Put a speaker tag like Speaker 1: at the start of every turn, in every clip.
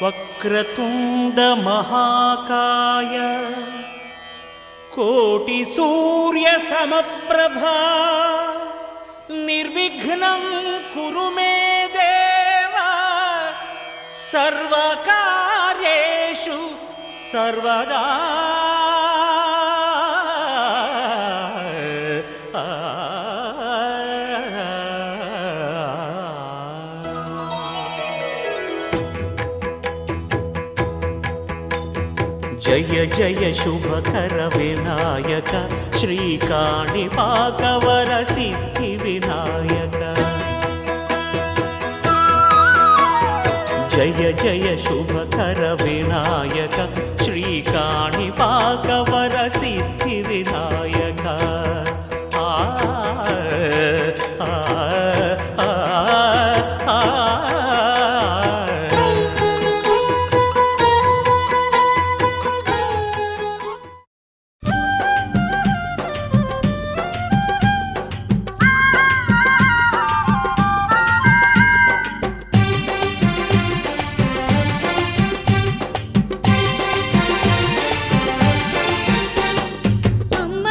Speaker 1: వక్రతుండ మహాకాయ కోటి సూర్య సమప్రభా నిర్విఘ్నం కురు మే దేవా సర్వకార్యేషు సర్వదా. జయ జయ శుభకర వినాయక శ్రీకాణిపాకవర సిద్ధి వినాయక. జయ జయ శుభకర వినాయక శ్రీకాణిపాకవర సిద్ధి వినాయక.
Speaker 2: అమ్మ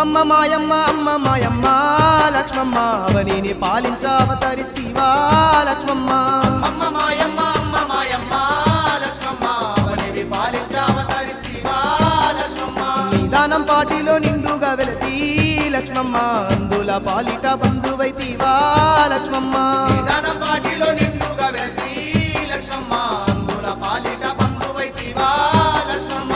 Speaker 2: అమ్మమ్మ మాయమ్మ అమ్మ మాయమ్మ లక్ష్మమ్మ అవనిని పాలించావతరిస్తివా లక్ష్మమ్మ
Speaker 3: అమ్మ మాయమ్మ అమ్మ మాయమ్మ లక్ష్మమ్మ అవనిని పాలించావతరిస్తివా లక్ష్మమ్మ
Speaker 2: నిదానం పాటిలో నిండుగా వెలసి లక్ష్మమ్మ అందుల పాలిట బంధువైతివా లక్ష్మమ్మ
Speaker 3: నిదానం పాటిలో నిండుగా వెలసి లక్ష్మమ్మ అందుల పాలిట బంధువైతివా లక్ష్మమ్మ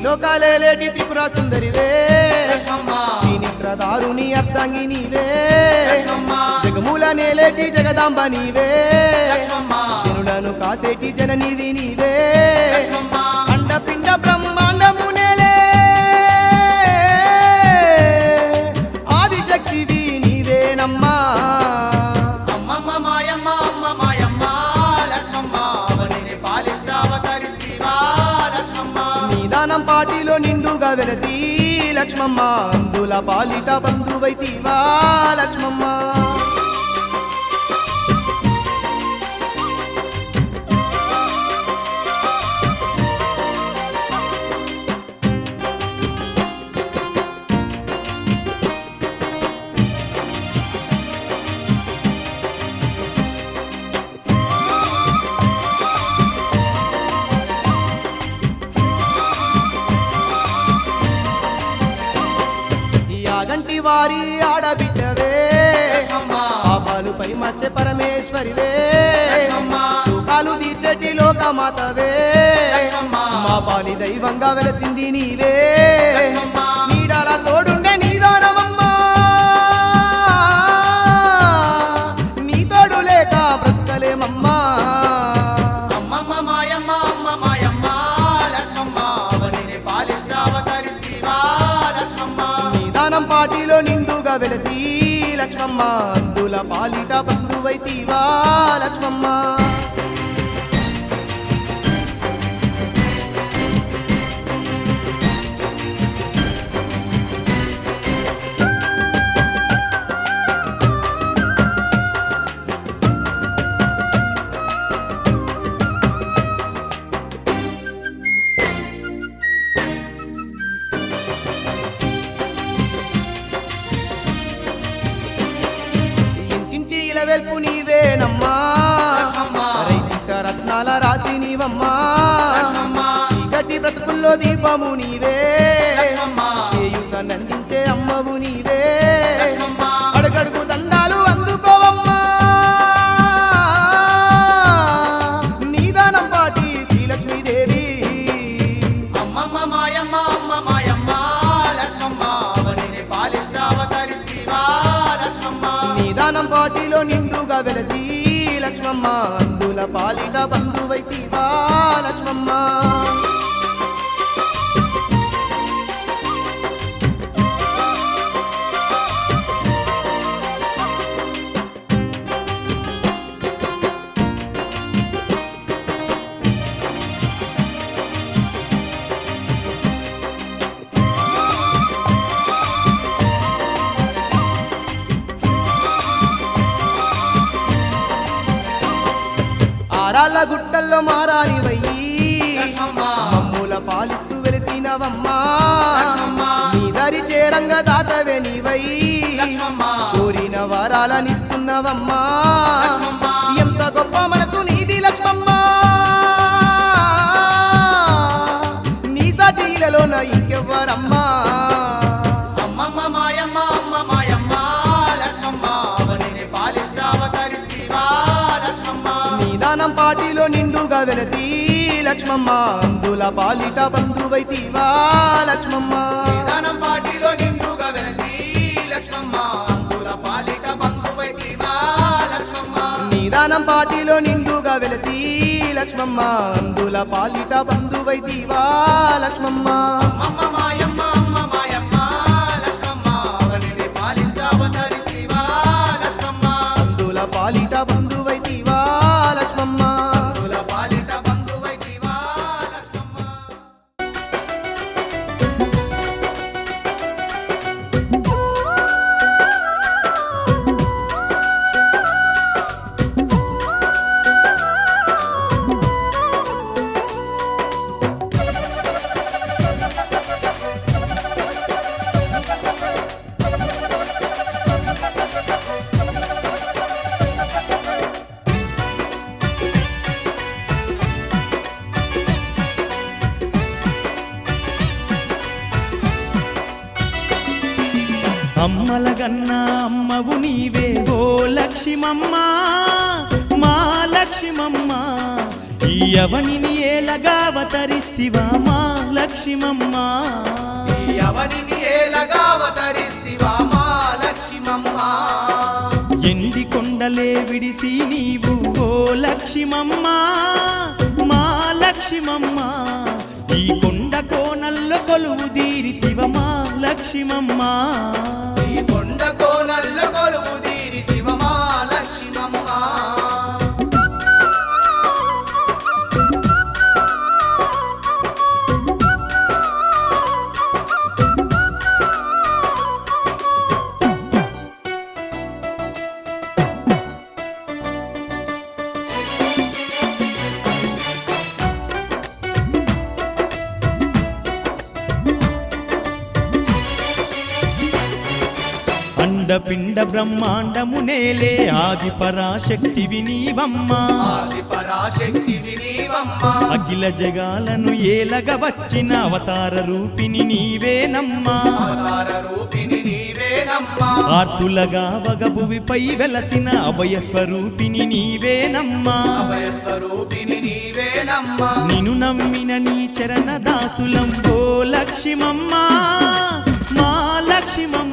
Speaker 2: లోకాలేటి త్రిపుర సుందరివే
Speaker 3: లక్ష్మమ్మ
Speaker 2: నీ నిద్రదారుని అర్ధంగి నీవే
Speaker 3: లక్ష్మమ్మ
Speaker 2: జగమూల నేలేటి జగదాంబ నీవే
Speaker 3: లక్ష్మమ్మ
Speaker 2: జనులను కాసేటి జననివి నీవే
Speaker 3: లక్ష్మమ్మ
Speaker 2: అండపిండ బ్రహ్మాండము నేలే ఆదిశక్తివి నీవేనమ్మా
Speaker 3: అమ్మమ్మ మాయమ్మ అమ్మ మాయమ్మ లక్ష్మమ్మ అవనిని పాలించావతరిస్తివా లక్ష్మమ్మ
Speaker 2: నిదానం పాటిలో నిండుగా వెలసి లక్ష్మమ్మ అందుల పాలిట బంధువైతివా లక్ష్మమ్మ యాగంటి వారి ఆడబిడ్డవే
Speaker 3: లక్ష్మమ్మ
Speaker 2: పాపాలుపై మచ్చే పరమేశ్వరివే
Speaker 3: లక్ష్మమ్మ
Speaker 2: సుఖాలు తీర్చటి లోకమాతవే
Speaker 3: లక్ష్మమ్మ
Speaker 2: మా పాలి దైవంగా వెలసింది నీవే
Speaker 3: లక్ష్మమ్మ
Speaker 2: నీడల తోడుండే నీదానమమ్మా నీ తోడు లేక బ్రతకలేమమ్మా
Speaker 3: అమ్మమ్మ మాయమ్మ అమ్మ మాయమ్మ లక్ష్మమ్మ అవనిని పాలించావతరిస్తివా లక్ష్మమ్మ
Speaker 2: నిదానం పాటిలో నిండుగా వెలసి లక్ష్మమ్మ అందుల పాలిట బంధువైతివా లక్ష్మమ్మ ఇంటింటి ఇలవెల్పు నీవేనమ్మా
Speaker 3: లక్ష్మమ్మ
Speaker 2: రైతిక రత్నాల రాసి నీవమ్మా
Speaker 3: లక్ష్మమ్మ
Speaker 2: చీకటి బ్రతుకుల్లో దీపము నీవే
Speaker 3: లక్ష్మమ్మ
Speaker 2: చేయుత నందించే అమ్మవు నీవే
Speaker 3: లక్ష్మమ్మ
Speaker 2: అడుగడుగు దండాలు అందుకోవమ్మా నీదానం పాటి శ్రీలక్ష్మీదేవి
Speaker 3: అమ్మమ్మ మాయమ్మ అమ్మ మాయమ్మ లక్ష్మమ్మ అవనిని పాలించావతరిస్తివా లక్ష్మమ్మ
Speaker 2: నిదానం పాటిలో నిండుగా వెలసి లక్ష్మమ్మ అందుల పాలిట బంధువైతివా లక్ష్మమ్మ ఆరాళ్ళ గుట్టల్లో మారానివయ్యి
Speaker 3: లక్ష్మమ్మ
Speaker 2: మమ్ముల పాలిస్తూ వెలిసినవమ్మా
Speaker 3: లక్ష్మమ్మ
Speaker 2: నీ దరి చేరంగ దాతవే నీవై
Speaker 3: లక్ష్మమ్మ
Speaker 2: కోరిన వరాలనిస్తున్నవమ్మా
Speaker 3: లక్ష్మమ్మ
Speaker 2: ఎంత గొప్ప మనసు నీది లక్ష్మమ్మ నీ సాటిలలోన ఇంకెవ్వరమ్మా
Speaker 3: అమ్మమ్మ మాయమ్మ అమ్మ మాయమ్మ లక్ష్మమ్మ అవనిని పాలించావతరిస్తివా లక్ష్మమ్మ
Speaker 2: నిదానం పాటిలో నిండుగా వెలసి లక్ష్మమ్మ అందుల పాలిట బంధువైతివా లక్ష్మమ్మ
Speaker 3: నిదానం పాటిలో నిండుగా వెలసి లక్ష్మమ్మ అందుల పాలిట బంధువైతివా లక్ష్మమ్మ
Speaker 2: నిదానం పాటిలో నిండుగా వెలసి లక్ష్మమ్మ అందుల పాలిట బంధువైతివా లక్ష్మమ్మ
Speaker 3: అమ్మ మాయమ్మ అమ్మ మాయమ్మ లక్ష్మమ్మ అవనిని పాలించావతరిస్తివా లక్ష్మమ్మ
Speaker 2: పాలిట బంధువైతివా లక్ష్మమ్మ
Speaker 3: అందుల పాలిట బంధువైతివా లక్ష్మమ్మ.
Speaker 4: అమ్మలగన్నా అమ్మవు నీవే ఓ లక్ష్మమ్మ మా లక్ష్మమ్మ ఈ అవనిని ఏలగా అవతరిస్తివా మా లక్ష్మమ్మ
Speaker 3: ఈ అవనిని ఏలగా అవతరిస్తివా మా లక్ష్మమ్మ.
Speaker 4: ఎండి కొండలే విడిసి నీవు ఓ లక్ష్మమ్మ మా లక్ష్మమ్మ ఈ కొండ కోనల్లో కొలువు దీరితివ మా లక్ష్మమ్మ
Speaker 3: ఈ కొండ కోనల్ల కొలువు తీరితివ మా లక్ష్మమ్మ.
Speaker 4: అండపిండ బ్రహ్మాండము నేలే ఆది పరాశక్తివి నీవమ్మ
Speaker 3: ఆది పరాశక్తివి నీవమ్మ.
Speaker 4: అఖిల జగాలను ఏలగ వచ్చిన అవతార రూపిణి నీవేనమ్మా
Speaker 3: అవతార రూపిణి నీవేనమ్మ.
Speaker 4: ఆర్తులగా వగభువిపై వెలసిన అభయ స్వరూపిణి నీవేనమ్మా
Speaker 3: అభయ స్వరూపిణి నీవేనమ్మ.
Speaker 4: నిన్ను నమ్మిన నీ చరణ దాసులం ఓ లక్ష్మమ్మ మా లక్ష్మమ్మ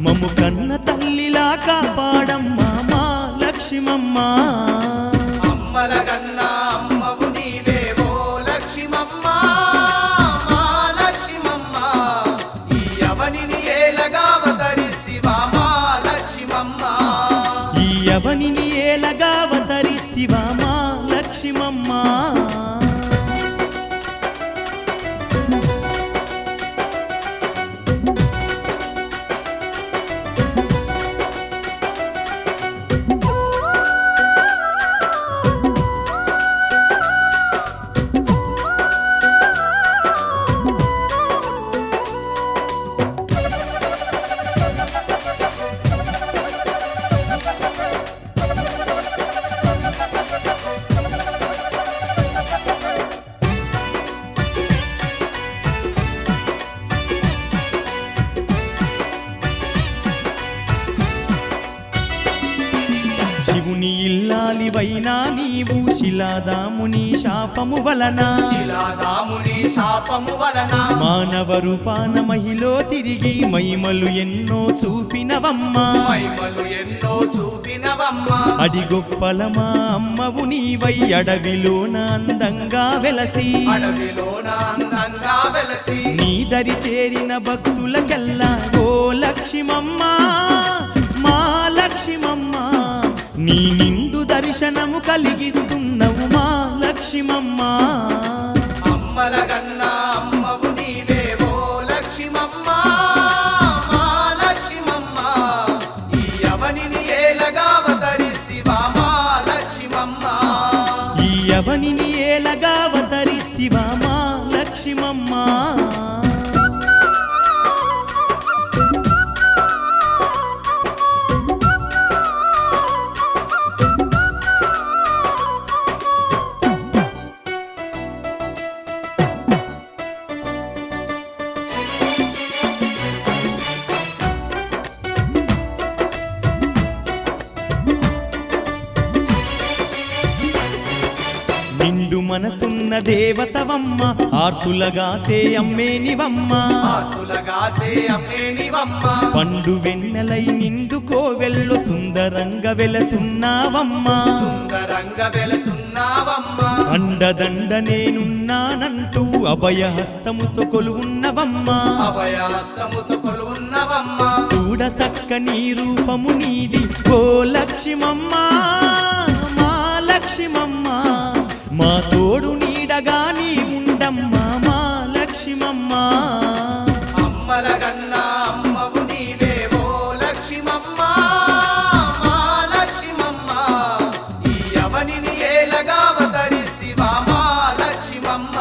Speaker 4: మమ్ము కన్న తల్లిలా కాపాడమ్మా మా లక్ష్మమ్మ
Speaker 3: అమ్మల కన్నా అమ్మవు నీవే ఓ లక్ష్మమ్మ మా లక్ష్మమ్మ. ఈ అవనిని ఏలగా అవతరిస్తివా మా లక్ష్మమ్మ.
Speaker 4: ఈ అవనిని ఏలగా అవతరిస్తివా మా లక్ష్మమ్మ శివుని ఇల్లాలివైనా నీవు శిలాదాముని శాపము వలన
Speaker 3: శిలాదాముని శాపము వలన
Speaker 4: మానవ రూపాన మహిలో తిరిగి మహిమలు ఎన్నో చూపినవమ్మా
Speaker 3: మహిమలు ఎన్నో చూపినవమ్మ.
Speaker 4: అడిగొప్పల మా అమ్మవు నీవై అడవిలోన అందంగా వెలసి
Speaker 3: అడవిలోన అందంగా వెలసి
Speaker 4: నీ దరి చేరిన భక్తులకెల్లా ఓ లక్ష్మమ్మ మా లక్ష్మమ్మ నీ నిండు దర్శనము కలిగిస్తున్నవు మా లక్ష్మమ్మ
Speaker 3: అమ్మల కన్నా అమ్మవు నీవే ఓ లక్ష్మమ్మ మా లక్ష్మమ్మ. ఈ అవనిని ఏలగా అవతరిస్తివా మా లక్ష్మమ్మ.
Speaker 4: ఈ అవనిని ఏలగా అవతరిస్తివా మా లక్ష్మమ్మ నిండు మనసున్న దేవతవమ్మ ఆర్తులగాసే అమ్మేనివమ్మ
Speaker 3: ఆకులగాసే అమ్మేనివమ్మ.
Speaker 4: పండు వెన్నెలై నిండు కోవెల్లో సుందరంగా వెలసున్నావమ్మ
Speaker 3: సుందరంగా వెలసున్నావమ్మ.
Speaker 4: అండదండ నేనున్నానంటూ అభయహస్తముతో కొలువున్నవమ్మ
Speaker 3: అభయాస్తముతో కొలువున్నవమ్మ.
Speaker 4: సూర్య చూడ సక్కని రూపము నీది ఓ లక్ష్మమ్మ మా లక్ష్మమ్మ మా తోడు నీడగా నీ ఉండమ్మా మా లక్ష్మమ్మ
Speaker 3: అమ్మల గన్నా అమ్మవు నీవే ఓ లక్ష్మమ్మ మా లక్ష్మమ్మ ఈ అవనిని ఏలగా అవతరిస్తివా మా లక్ష్మమ్మ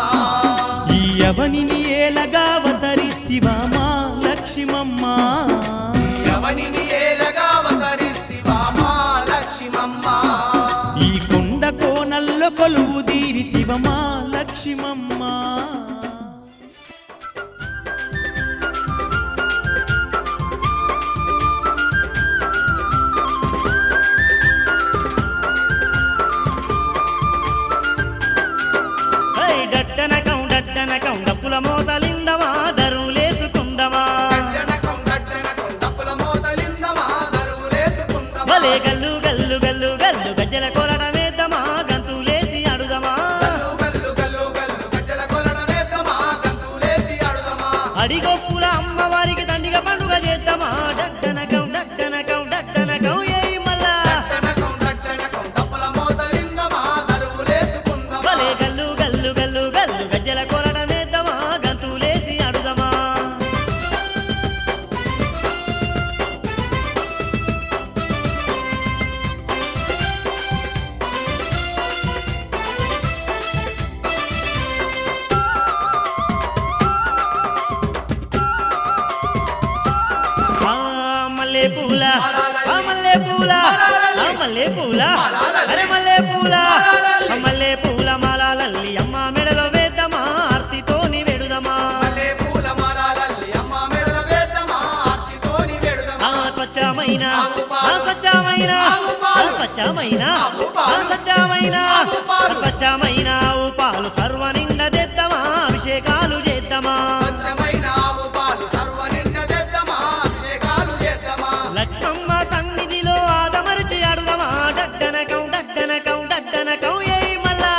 Speaker 4: ఈ అవనిని ఏలగా అవతరిస్తివా మా లక్ష్మమ్మ
Speaker 3: ఈ అవనిని ఏలగా అవతరిస్తివా మా లక్ష్మమ్మ
Speaker 4: ఈ కొండ కోనల్లో కొలువు దీరితివ మా లక్ష్మమ్మ
Speaker 5: డట్టనకం డప్పుల మోతలిందమా దరువులేసుకుందమా
Speaker 3: గడ్డనకం డప్పుల మోతలిందమా దరువులేసుకుందమా
Speaker 5: భలే గల్లు గల్లు గల్లు గల్లు గజ్జల కొలడమేద్దమా గంతులేసి అడుదమా
Speaker 3: గల్లు గల్లు గల్లు గజ్జల కొలడమేద్దమా గంతులేసి అడుదమా
Speaker 5: అడిగొప్పుల అమ్మవారికి దండిగ పండుగ చేద్దామా డట్టనకం ఏయ్ మల్లా
Speaker 3: డట్టనకం డప్పుల మోతలిందమా దరువులేసుకుందమా
Speaker 5: భలే గల్లు గల్లు గల్లు గల్లు గజ్జల కొలడమేద్దమా గంతులేసి అడుదమా మల్లె పూల మల్లె పూల మల్లె పూల అరే మల్లె పూల మల్లె పూల మాలల్లి అమ్మ మెడలో వేద్దామా ఆర్తితోని వెడుదమా
Speaker 3: మల్లె పూల మాలల్లి అమ్మ మెడల వేద్దమా ఆర్తితోని వెడుదమా
Speaker 5: స్వచ్ఛమైన స్వచ్ఛమైన స్వచ్ఛమైన స్వచ్ఛమైన స్వచ్ఛమైన ఆవు పాలు సర్వ నిండా తెద్దామా అభిషేకాలు చేద్దామా
Speaker 3: స్వచ్ఛమైన ఆవు పాలు సర్వ నిండ తెద్దమా అభిషేకాలు చేద్దమా
Speaker 5: లక్ష్మమ్మ సన్నిధిలో ఆదమరిచి అడుదమా డట్టనకం ఏయ్ మల్లా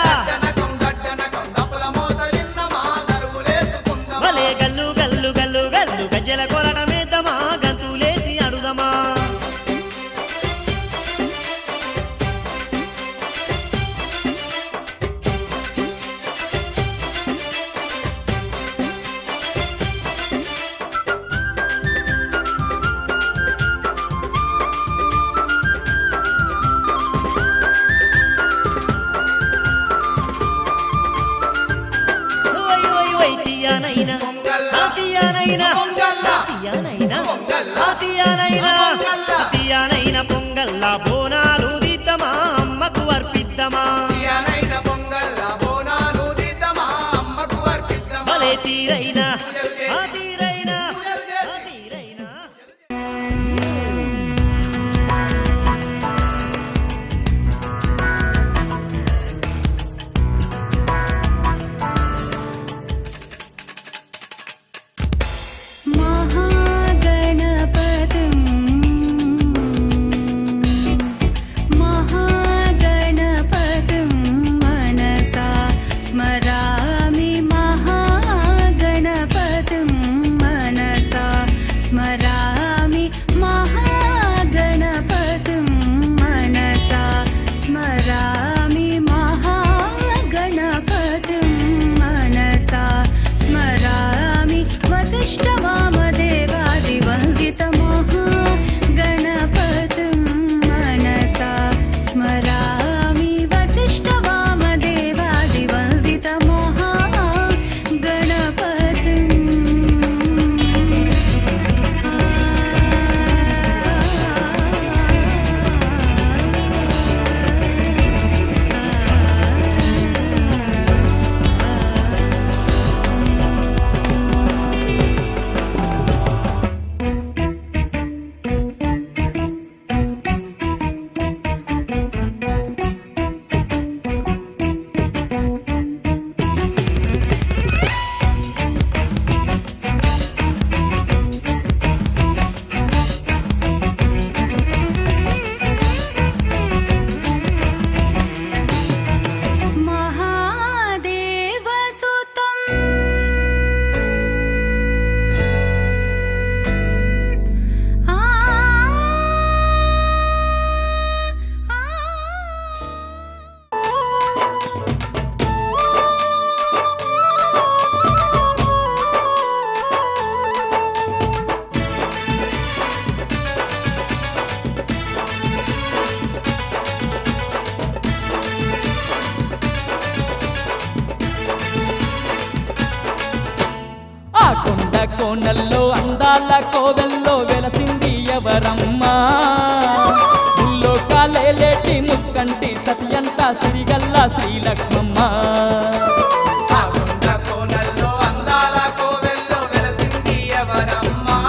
Speaker 3: డట్టనకం డప్పుల మోతలిందమా దరువులేసుకుందమా
Speaker 5: భలే గల్లు గల్లు గల్లు గల్లు గజ్జల కొలడమేద్దమా గంతులేసి అడుదమా తీయనైనా తీయనైనా తీయనైనా పొంగల్లా బోనాలు దిద్దమా అమ్మకు అర్పిద్దమా
Speaker 3: తీయనైన పొంగల్ల బోనాలు దిద్దమా అమ్మకు అర్పిద్దమా
Speaker 5: భలే తీరైనా తీరైనా తీరైనా
Speaker 6: महागणपतिं కోనల్లో అందాల కోవెల్లో వెలసింది ఎవరమ్మా ముల్లోకాలేటి ముక్కంటి సతియంత సిరిగల్ల శ్రీలక్ష్మమ్మ
Speaker 3: ఆ కొండ కోనల్లో అందాల కోవెల్లో వెలసింది ఎవరమ్మా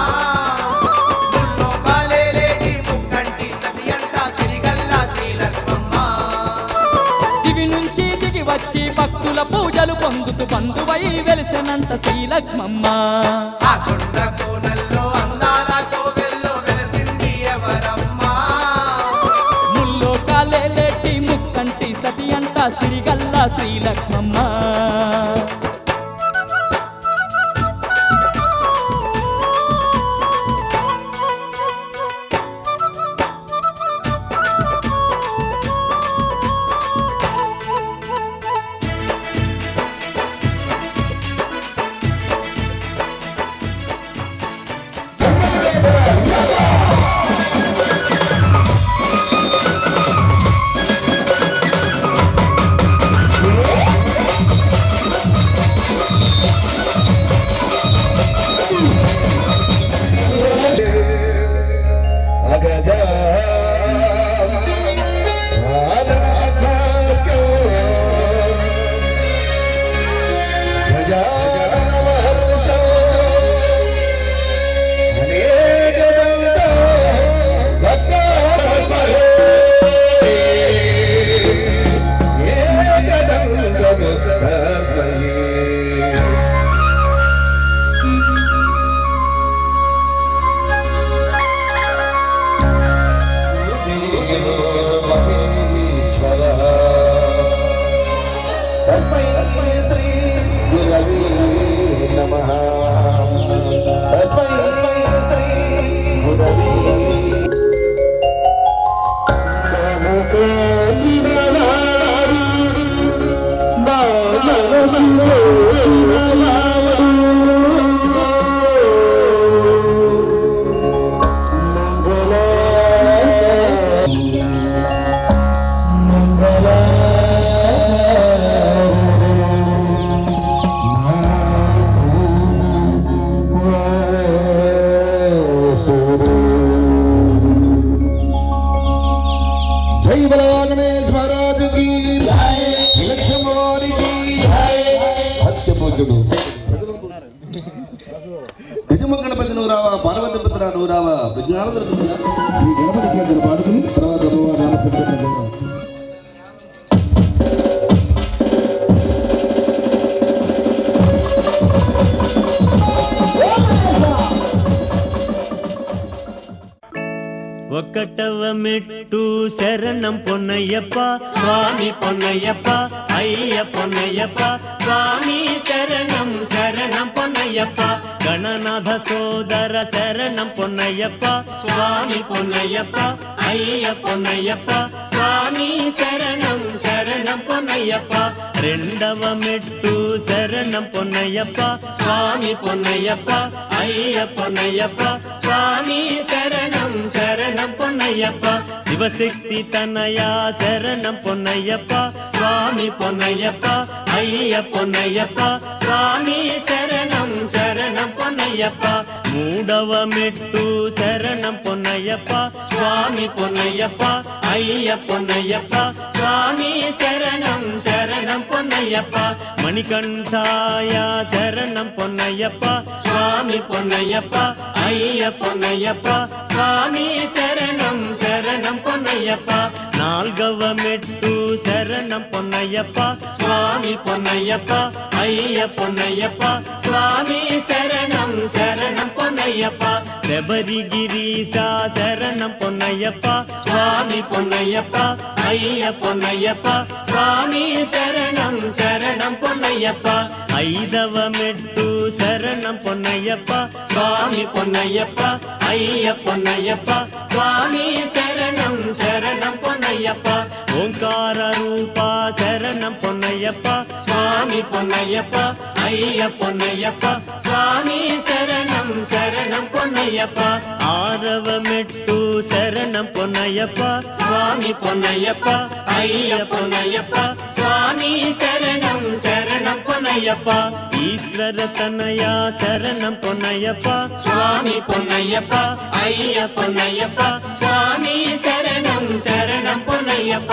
Speaker 3: ముల్లోకాలేటి ముక్కంటి సతియంత సిరిగల్ల శ్రీలక్ష్మమ్మ
Speaker 6: దివి నుంచి దిగి వచ్చి భక్తుల పూజలు పొందుతూ బంధువై వెలిసినంత శ్రీలక్ష్మమ్మ
Speaker 3: ఆ కొండ కోనల్లో అందాల కోవెల్లో వెలసింది ఎవరమ్మా
Speaker 6: ముల్లోకాలేటి ముక్కంటి సతియంత సిరిగల్ల శ్రీలక్ష్మమ్మ
Speaker 7: గజముఖగణపతి నువ్వు రావా పార్వతి పుత్ర నువ్వు రావా విజ్ఞానదుర్గ ఈ గణపతి కేంద్ర పాడుకుని తర్వాత
Speaker 5: ఒకటవ మెట్టు శరణం పొన్నయ్యప్ప స్వామి పొన్నయ్యప్ప అయ్య పొన్నయ్యప్ప స్వామి శరణం శరణం పొన్నయ్యప్ప గణనాథ సోదర శరణం పొన్నయ్యప్ప స్వామి పొన్నయ్యప్ప అయ్య పొన్నయ్యప్ప స్వామి శరణం శరణం పొన్నయ్యప్ప రెండవ మెట్టు శరణం పొన్నయ్యప్ప స్వామి పొన్నయ్యప్ప అయ్య పొన్నయ్యప్ప స్వామి శరణం శరణం పొన్నయ్యప్ప శివశక్తి తనయా శరణం పొన్నయ్యప్ప స్వామి పొన్నయ్యప్ప అయ్య పొన్నయ్యప్ప స్వామి శరణం శరణం పొన్నయ్యప్ప మూడవ మెట్టు శరణం పొన్నయ్యప్ప స్వామి పొన్నయ్యప్ప అయ్య పొన్నయ్యప్ప స్వామి శరణం శరణం పొన్నయ్యప్ప మణికంఠాయ శరణం పొన్నయ్యప్ప స్వామి పొన్నయ్యప్ప అయ్య పొన్నయ్యప్ప స్వామి శరణం శరణం పొన్నయ్యప్ప నాల్గవ మెట్టు శరణం పొన్నయ్యప్ప స్వామి పొన్నయ్యప్ప అయ్య పొన్నయ్యప్ప స్వామి శరణం శరణం పొన్నయ్యప్ప శబరిగిరీశ శరణం పొన్నయ్యప్ప స్వామి పొన్నయ్యప్ప అయ్య పొన్నయ్యప్ప స్వామి శరణం శరణం పొన్నయ్యప్ప ఐదవ మెట్టు శరణం పొన్నయ్యప్ప స్వామి పొన్నయ్యప్ప అయ్య పొన్నయ్యప్ప స్వామి శరణం శరణం పొన్నయ్యప్ప ఓంకార రూప శరణం పొన్నయ్యప్ప స్వామి పొన్నయ్యప్ప అయ్య పొన్నయ్యప్ప స్వామి శరణం శరణం పొన్నయ్యప్ప ఆరవ మెట్టు శరణం పొన్నయ్యప్ప స్వామి పొన్నయ్యప్ప అయ్య పొన్నయ్యప్ప స్వామి శరణం శరణం శరణం పొన్నయ్యప్ప ఈశ్వర తనయ శరణం పొన్నయ్యప్ప స్వామి పొన్నయ్యప్ప అయ్య పొన్నయ్యప్ప స్వామి శరణం శరణం పొన్నయ్యప్ప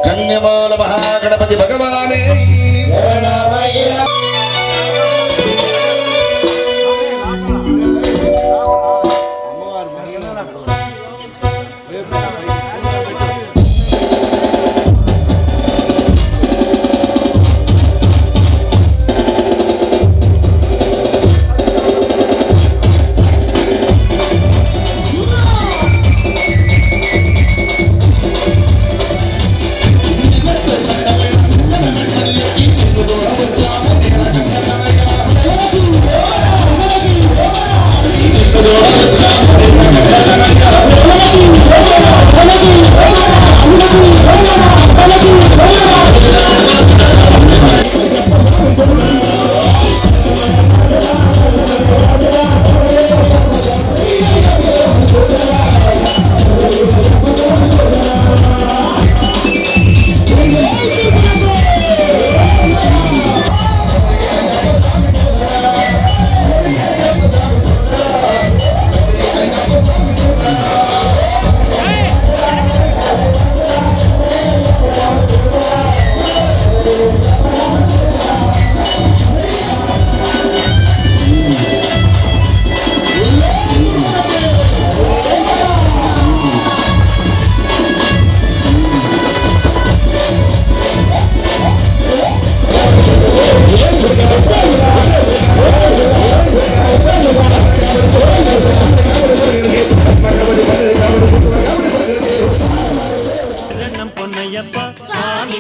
Speaker 7: కన్యమాల మహాగణపతి భగవానే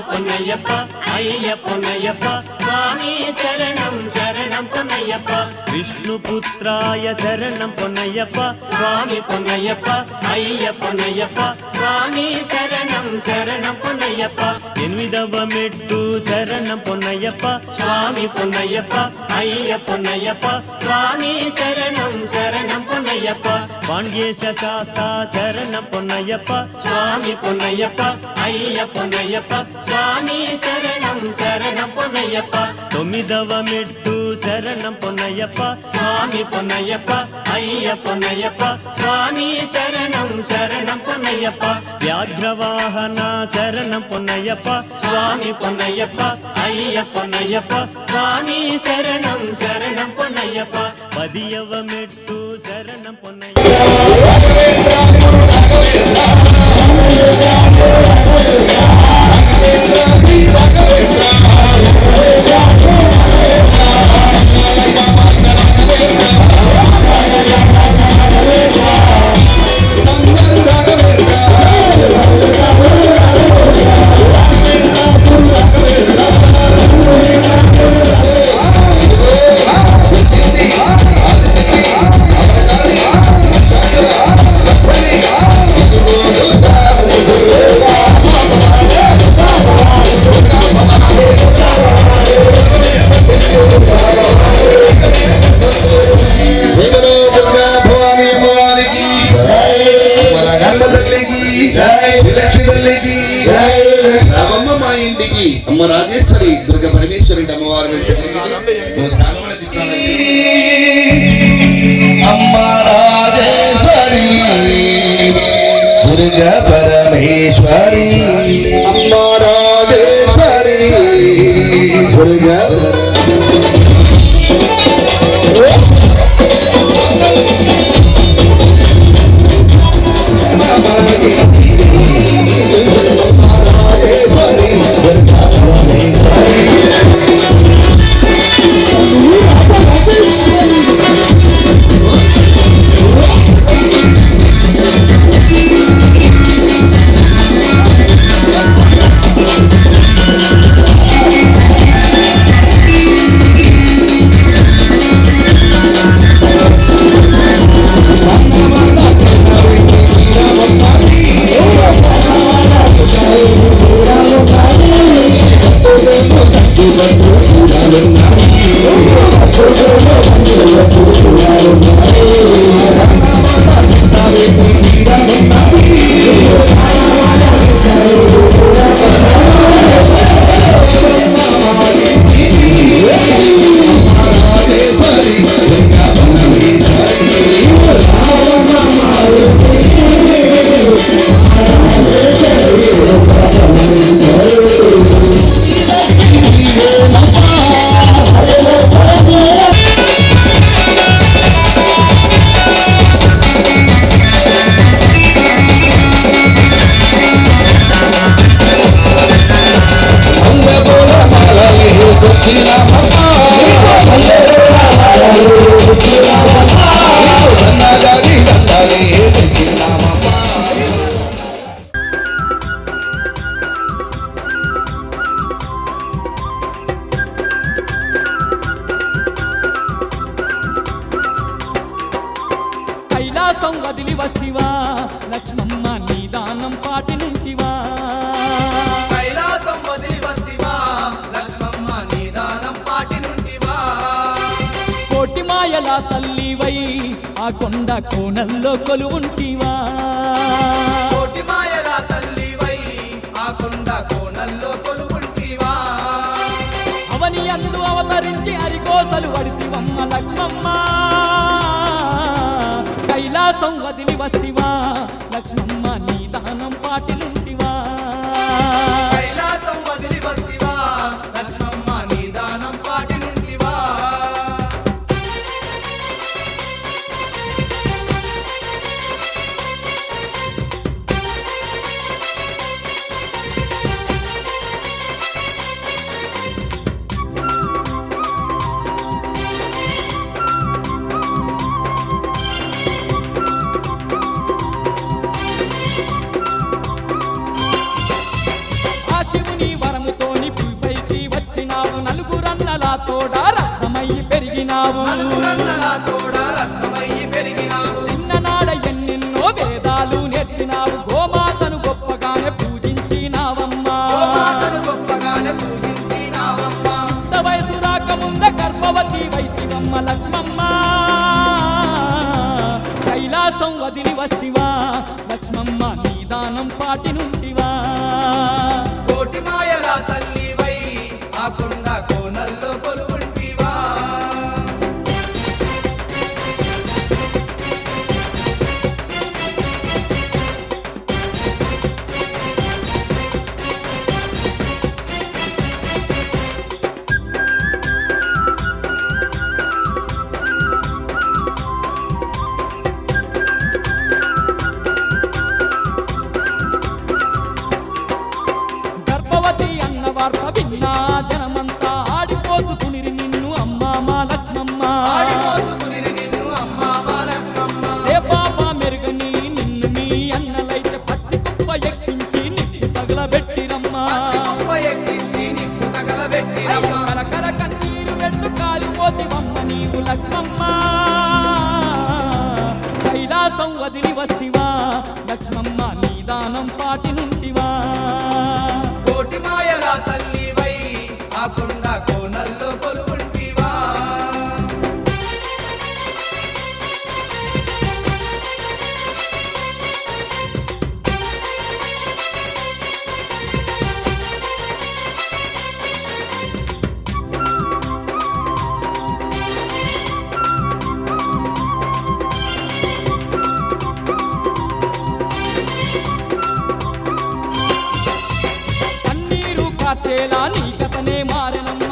Speaker 5: పొన్నయ్యప్ప అయ్య పొన్నయ్యప్ప స్వామి శరణం శరణం పొన్నయ్యప్ప విష్ణుపుత్రాయ శరణం పొన్నయ్యప్ప స్వామి పొన్నయ్యప్ప అయ్య పొన్నయ్యప్ప స్వామి శరణం శరణం పొన్నయ్యప్ప ఎనిమిదవ మెట్టు శరణం పొన్నయ్యప్ప స్వామి పొన్నయ్యప్ప అయ్య పొన్నయ్యప్ప స్వామి శరణం శరణం పొన్నయ్యప్ప పాండ్యేశ శాస్త శరణం పొన్నయ్యప్ప స్వామి పొన్నయ్యప్ప అయ్య పొన్నయ్యప్ప స్వామి శరణం శరణం పొన్నయ్యప్ప తొమ్మిదవ మెట్టు శరణం పొన్నయ్యప్ప స్వామి పొన్నయ్యప్ప అయ్య పొన్నయ్యప్ప స్వామి శరణం శరణం పొన్నయ్యప్ప వ్యాఘ్రవాహన శరణం పొన్నయ్యప్ప స్వామి పొన్నయ్యప్ప అయ్య పొన్నయ్యప్ప స్వామి శరణం శరణం పొన్నయ్యప్ప పదియవ మెట్టు శరణం పొన్నయ్యప్ప అమ్మ రాజేశ్వరి దుర్గ పరమేశ్వరి అమ్మవారు అమ్మ రాజేశ్వరి దుర్గ పరమేశ్వరి అమ్మ రాజేశ్వరి
Speaker 6: కైలాసం వదిలి వస్తివా లక్ష్మమ్మ నీ దానం పాటి నుంటివా
Speaker 3: కైలాసం వదిలి వస్తివా లక్ష్మమ్మ నిదానం పాటి నుండివా
Speaker 6: కోటి మాయల తల్లివై ఆ కొండ కోణంలో కొలువుంటివా
Speaker 3: కోటి మాయల తల్లివై ఆ కొండ కోణల్లో కొలువుంటివా
Speaker 6: అవని అందు అవతరించి అరికోసలు వడితివమ్మ లక్ష్మమ్మ కైలాసం వదిలి వస్తివా లక్ష్మమ్మ నీ దానం పాటి నుంటివా
Speaker 3: కైలాసం వదిలి వస్తివా లక్ష్మమ్మ నిదానం పాటి నుండివా
Speaker 6: ఆ శివుని వరముతోని పూపైకి వచ్చినావు నలుగురన్నలా తోడా రత్నమయ్యి పెరిగినావు
Speaker 3: నలుగురన్నల తోడ రత్నమయ్యి పెరిగినావు
Speaker 6: చిన్ననాడ ఎన్నెన్నో వేదాలు నేర్చినావు గోమాతను గొప్పగానే పూజించినావమ్మా
Speaker 3: గోమాతను గొప్పగానే పూజించినావమ్మా
Speaker 6: ఇంత వయసు రాకముంద గర్భవతి వైతివమ్మ లక్ష్మమ్మ కైలాసం వదిలి వస్తివా లక్ష్మమ్మ నీ దానం పాటి నుండివా
Speaker 3: కోటి మాయల తల్లివై ఆ కొండ కోణల్లో కొలువుంటివా
Speaker 6: గర్భవతి అన్న వార్త విన్నా జనమంతా ఆడిపోసుకునిరి నిన్ను అమ్మా మా లక్ష్మమ్మ
Speaker 3: ఆడిపోసుకునిరి నిన్ను అమ్మా మా లక్ష్మమ్మ
Speaker 6: ఏ పాప మెరుగని నిన్ను మీ అన్నలైతే పత్తి కుప్ప ఎక్కించి నిన్ను తగలబెట్టిరమ్మా
Speaker 3: పత్తి కుప్ప ఎక్కించి నిప్పు తగలబెట్టిరమ్మ
Speaker 6: కరకర కన్నీరు వెంటు కాలిపోతివమ్మ నీవు లక్ష్మమ్మ కైలాసం వదిలి వస్తివా లక్ష్మమ్మ నీ దానం పాటి నుండివా
Speaker 3: కోటి మాయల తల్లివై ఆ కొండ కోణల్లో కొలువుంటివా
Speaker 6: కన్నీరు కార్చేలా నీ కథనే మారెనమ్మ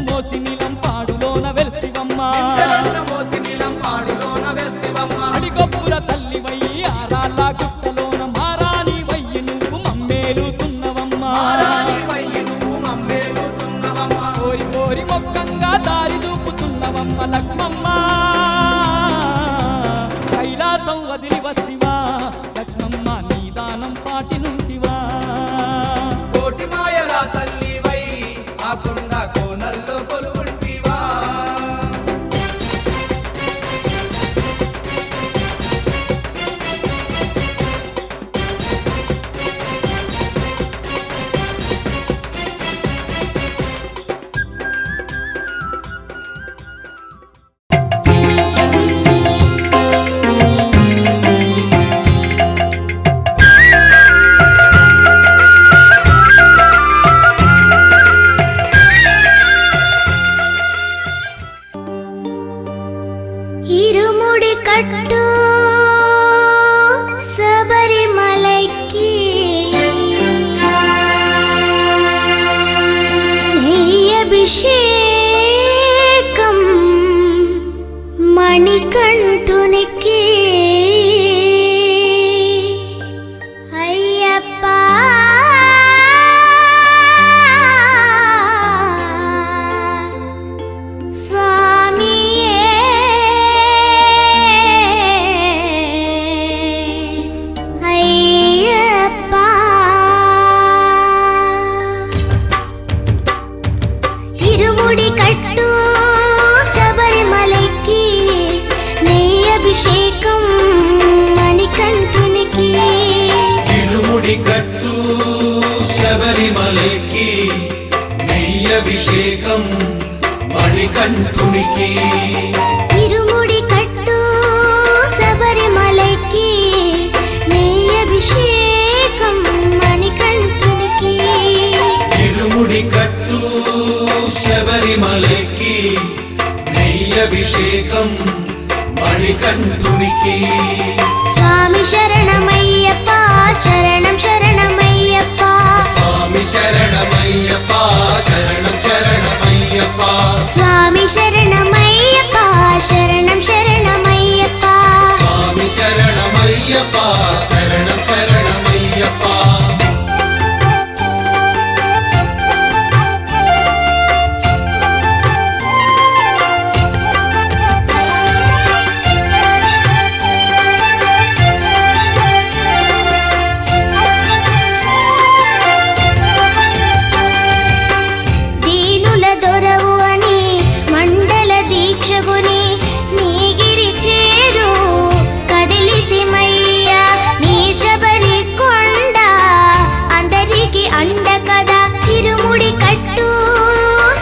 Speaker 6: మోసి నీలం పాడులోన వెల్సివమ్మా
Speaker 3: బిందెలన్న మోసి నీలం పాడులోన వెల్సివమ్మ
Speaker 6: అడిగొప్పుల తల్లి వయ్యి ఆరాళ్ళ గుట్టలోన మారాని వయ్యి నువ్వు మమ్మేలుతున్నవమ్మా
Speaker 3: మారాని వయ్యి నువ్వు మమ్మేలుతున్నవమ్మ
Speaker 6: కోరి కోరి మొక్కంగా దారి చూపుతున్నవమ్మ లక్ష్మమ్మ కైలాసం వదిలి వస్తివా లక్ష్మమ్మ నీ దానం పాటి నుండివా
Speaker 3: కోటి మాయల తల్లివై ఆ కొండ కోనల్లో కొలువుంటివా
Speaker 8: ఇరుముడి కట్టు శబరిమలైకి నెయ్యభిషేకం మణికంఠునికి అయ్యప్ప స్వామియే అయ్యప్ప ఇరుముడి కట్టు శబరిమలైకి నెయ్యభిషేకం మణికంఠునికి
Speaker 3: ఇరుముడి కట్టు శబరిమలైకి నెయ్యభిషేకం మణికంఠునికి
Speaker 8: ఇరుముడి కట్టు శబరిమలైకి నెయ్యభిషేకం మణికంఠునికి
Speaker 3: ఇరుముడి కట్టు శబరిమలైకి నెయ్యభిషేకం మణికంఠునికి
Speaker 8: స్వామి శరణమయ్యప్ప శరణం శరణమయ్యప్ప
Speaker 3: స్వామి శరణమయ్యప్ప శరణం శరణమయ్యప్ప
Speaker 8: స్వామి శరణమయ్యప్ప శరణం శరణమయ్యప్ప
Speaker 3: స్వామి శరణమయ్యప్ప శరణం శరణమయ్యప్ప
Speaker 8: దీనుల దొరవు అని మండల దీక్షగుని నీగిరి చేరు కదిలితిమయ్యా నీ శబరి కొండ అందరికి అండ కదా ఇరుముడి కట్టు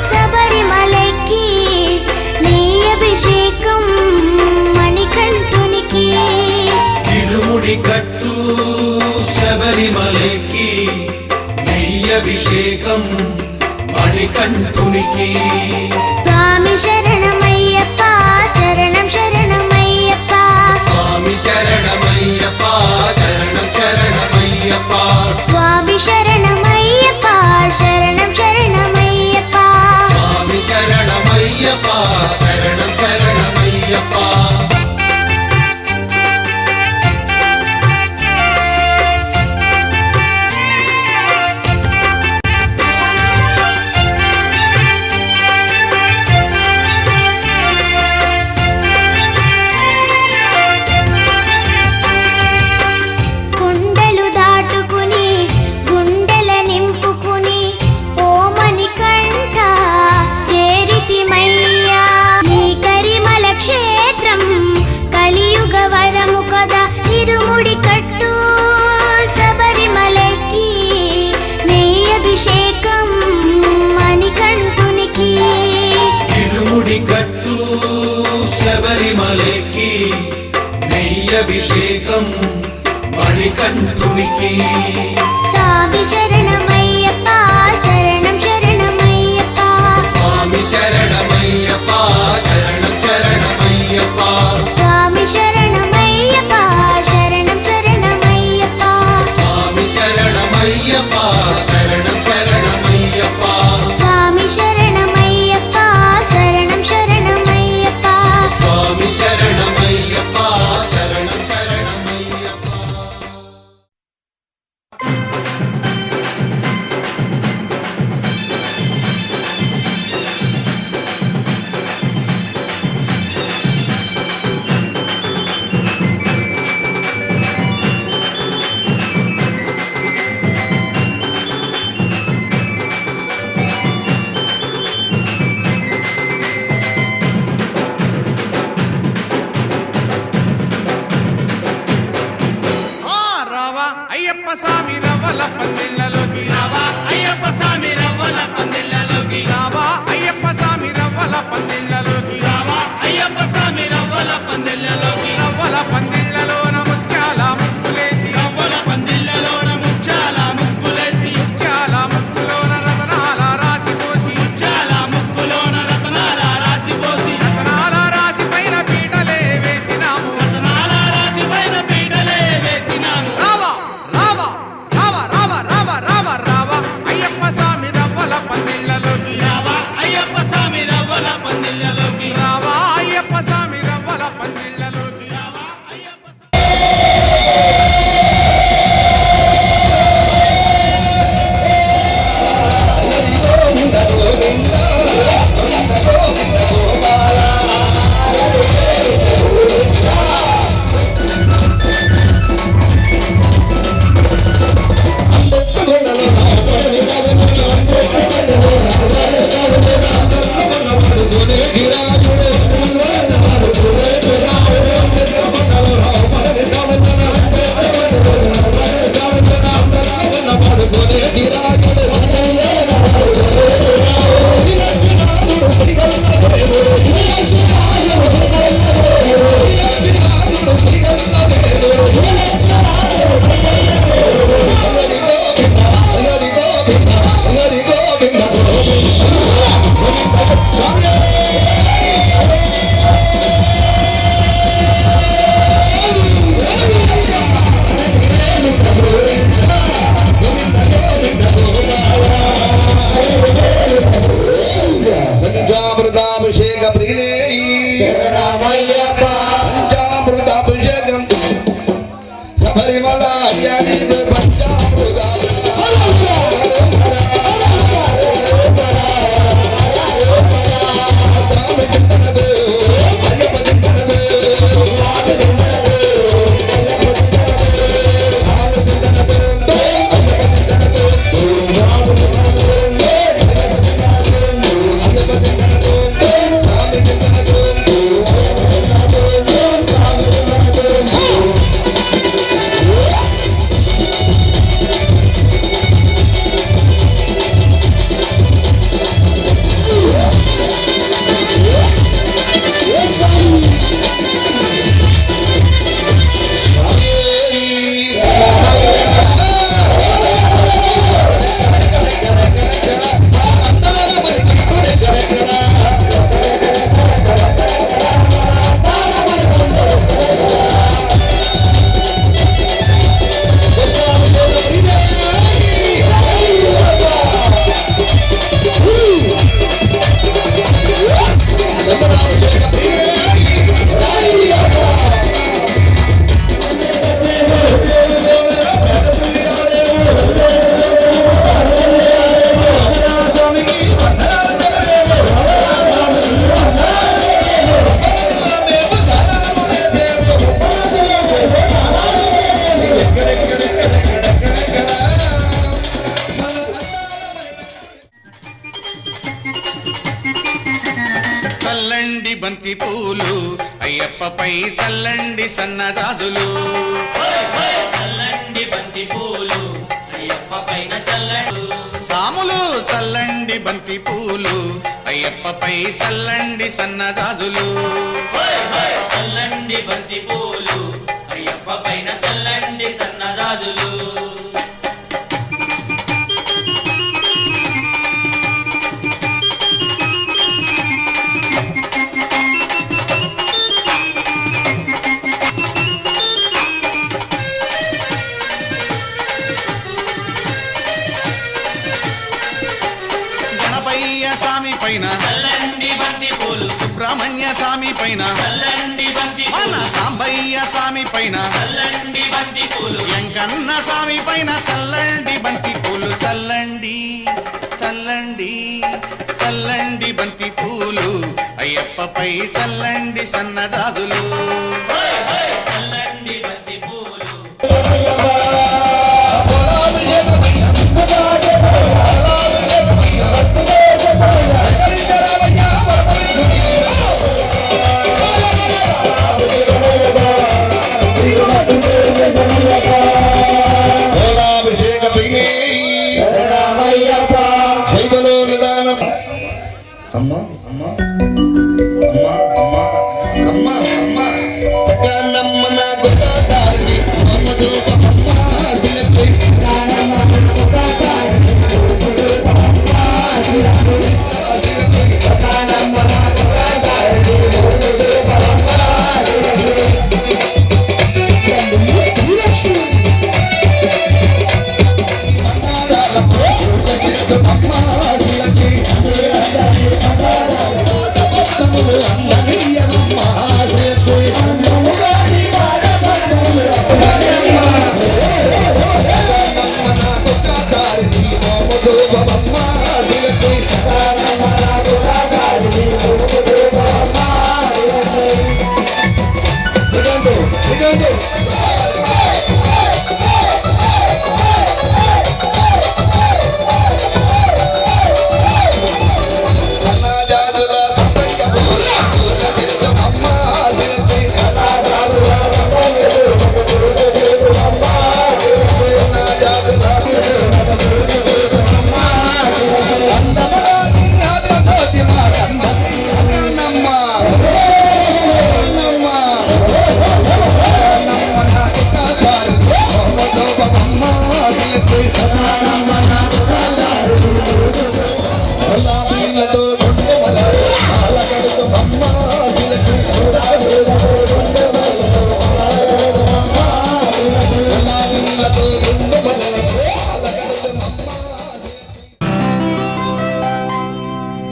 Speaker 8: శబరిమలైకి నెయ్యభిషేకం మణికంఠునికి
Speaker 3: ఇరుముడి కట్టు శబరిమలైకి నెయ్యభిషేకం మణికంఠునికి
Speaker 8: స్వామి శరణమయ్యప్ప శరణం శరణమయ్యప్ప
Speaker 3: స్వామి శరణమయ్యప్ప శరణం శరణమయ్యప్ప
Speaker 8: స్వామి శరణమయ్యప్ప శరణం శరణమయ్యప్ప
Speaker 3: స్వామి శరణమయ్యప్ప శరణం శరణమయ్యప్ప
Speaker 8: కొండలు దాటుకుని గుండెల నింపుకుని ఓమని కంఠ చేరితిమయ్యా నీ కరిమల క్షేత్రం కలియుగ వరము కదా ఇరుముడి కట్టు శబరిమలైకి నెయ్యభిషేకం మణికంఠునికి
Speaker 3: ఇరుముడి కట్టు శబరిమలైకి నెయ్యభిషేకం మణికంఠునికి
Speaker 8: స్వామి శరణమయ్యప్ప శరణం శరణమయ్యప్ప
Speaker 3: స్వామి శరణమయ్యప్ప శరణం శరణమయ్యప్ప
Speaker 8: స్వామి శరణమయ్యప్ప శరణం శరణమయ్యప్ప
Speaker 3: స్వామి శరణమయ్యప్ప శరణం శరణమయ్యప్ప
Speaker 8: స్వామి శరణమయ్యప్ప
Speaker 9: అయ్యప్ప స్వామి రవ్వల పందిళ్ళలోకి రావా అయ్యప్ప స్వామి రవ్వల పందిళ్ళలోకి రావా అయ్యప్ప స్వామి రవ్వల పందిళ్ళలోకి రావా అయ్యప్ప స్వామి రవ్వల పందిళ్ళలోకి రవ్వల పందిళ్ళలోన ముత్యాల ముక్కులేసి రవ్వల పందిళ్ళలోన ముత్యాల ముక్కులేసి ముత్యాల ముక్కులోన రతనాల రాసిపోసి ముత్యాల ముక్కులోన రతనాల రాసిపోసి రతనాల రాసి పైన పీటలే వేసినాము రతనాల రాసి పైన పీటలే వేసినాము రావా రావా రావా రావా రావా రావా రావా అయ్యప్ప స్వామి రవ్వల పందిళ్ళలోకి రావా అయ్యప్ప స్వామి రవ్వల పందిళ్ళలోకి రావా అయ్యప్ప స్వామి రవ్వల పందిళ్ళలోకి రావా అయ్యప్ప పంచామృతాభిషేక ప్రియులే పంచామృతాభిషేకం సబరిమల చల్లండి బంతి పూలు అయ్యప్పపై చల్లండి సన్నజాజులు
Speaker 5: చల్లండి బంతి పూలు అయ్యప్ప పైన చల్లండి
Speaker 9: సాములు చల్లండి బంతి పూలు అయ్యప్పపై చల్లండి సన్నజాజులు
Speaker 5: చల్లండి బంతి పూలు అయ్యప్ప పైన చల్లండి సన్నజాజులు
Speaker 9: స్వామి పైన
Speaker 5: చల్లండి బంతి పూలు
Speaker 9: సుబ్రహ్మణ్య స్వామి పైన
Speaker 5: చల్లండి బంతి
Speaker 9: మన
Speaker 5: పూలు
Speaker 9: సాంబయ్య స్వామి పైన
Speaker 5: చల్లండి బంతి పూలు
Speaker 9: వెంకన్న స్వామి పైన చల్లండి బంతి పూలు చల్లండి చల్లండి చల్లండి బంతి పూలు అయ్యప్పపై చల్లండి సన్నదాదులు చల్లండి బంతి పూలు
Speaker 7: అమ్మా అమ్మా అమ్మా అమ్మా అమ్మా అమ్మా సకనమ్మ నా గోదాసారి మమ్మదు అమ్మా దిలకి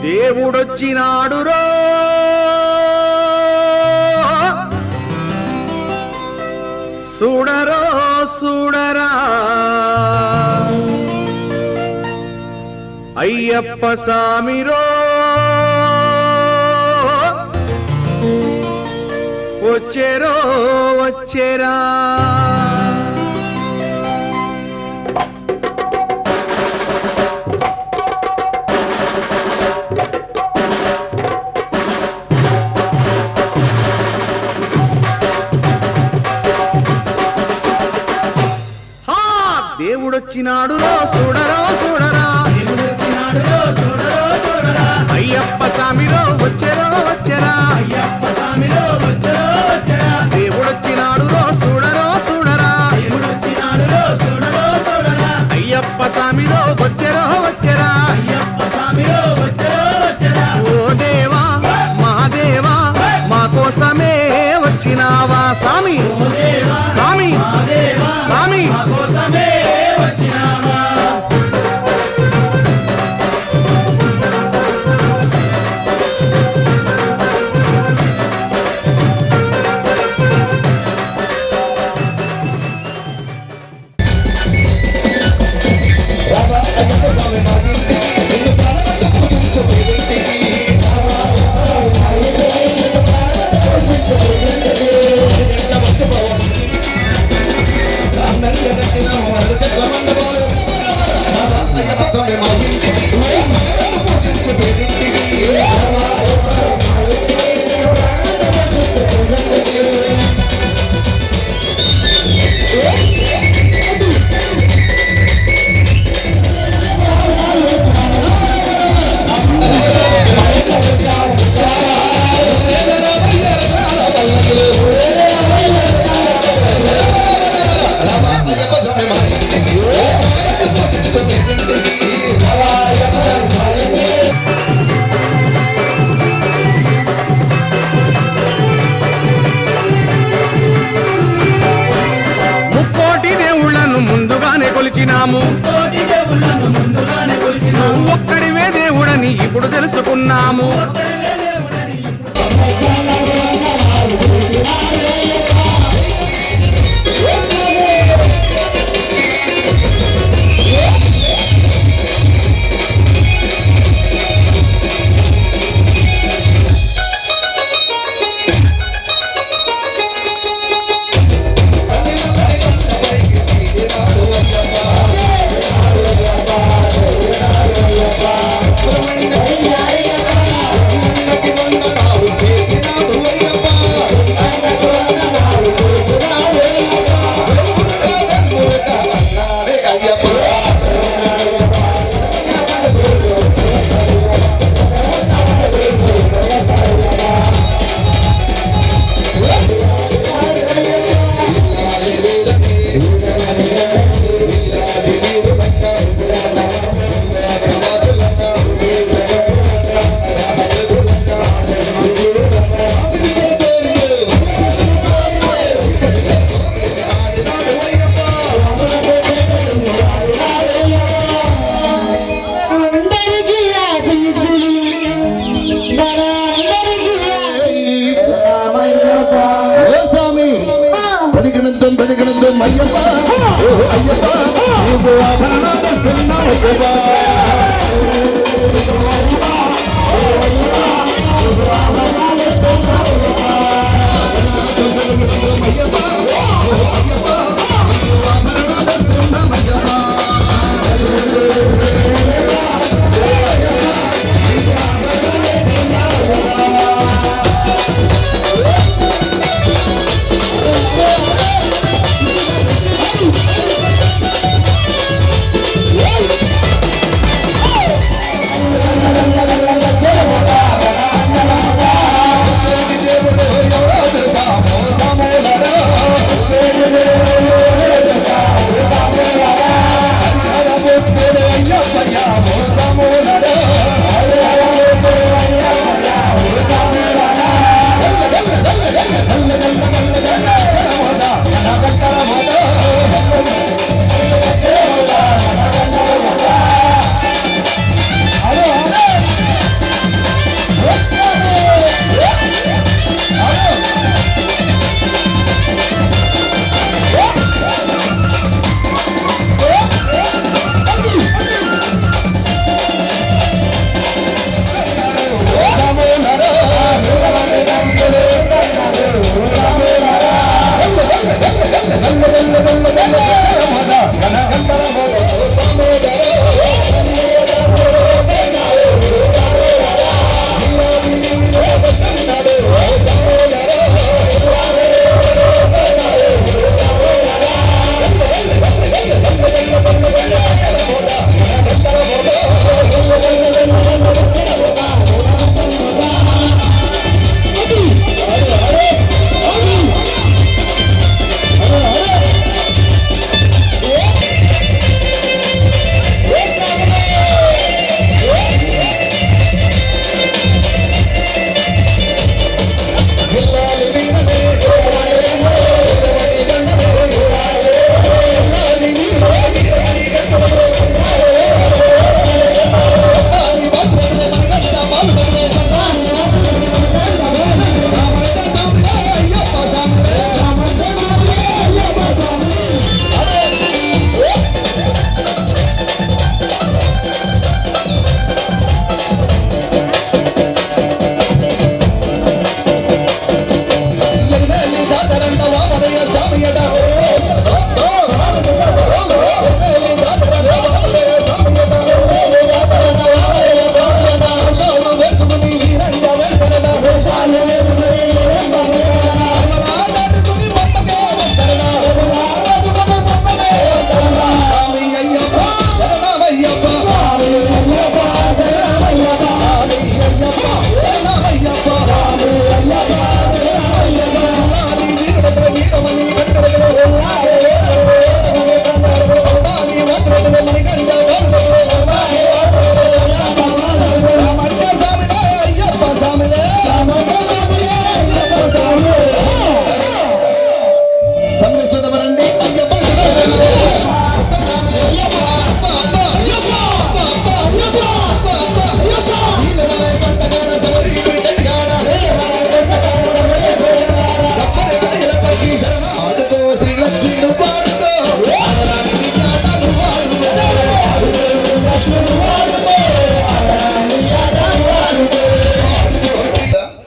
Speaker 6: దేవుడొచ్చినాడు రో చూడరో చూడరా అయ్యప్ప సామిరో వచ్చేరో వచ్చేరా దేవుడొచ్చినాడు రో చూడరో చూడరా అయ్యప్ప సామిరో వచ్చేరో వచ్చేరా దేవుడొచ్చినాడు రో చూడరో చూడరా అయ్యప్ప సామిరో వచ్చేరో వచ్చేరా ఓ దేవా మహాదేవా మా కోసమే వచ్చినావా స్వామి స్వామి స్వామి కొలిచినాము ఒక్కడివే దేవుడని ఇప్పుడు తెలుసుకున్నాము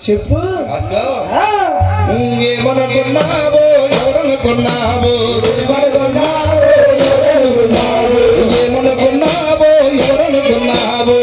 Speaker 2: చెప్పు
Speaker 7: ఏమనుకున్నావో ఎవరనుకున్నావో ఏమనుకున్నావో ఎవరనుకున్నావో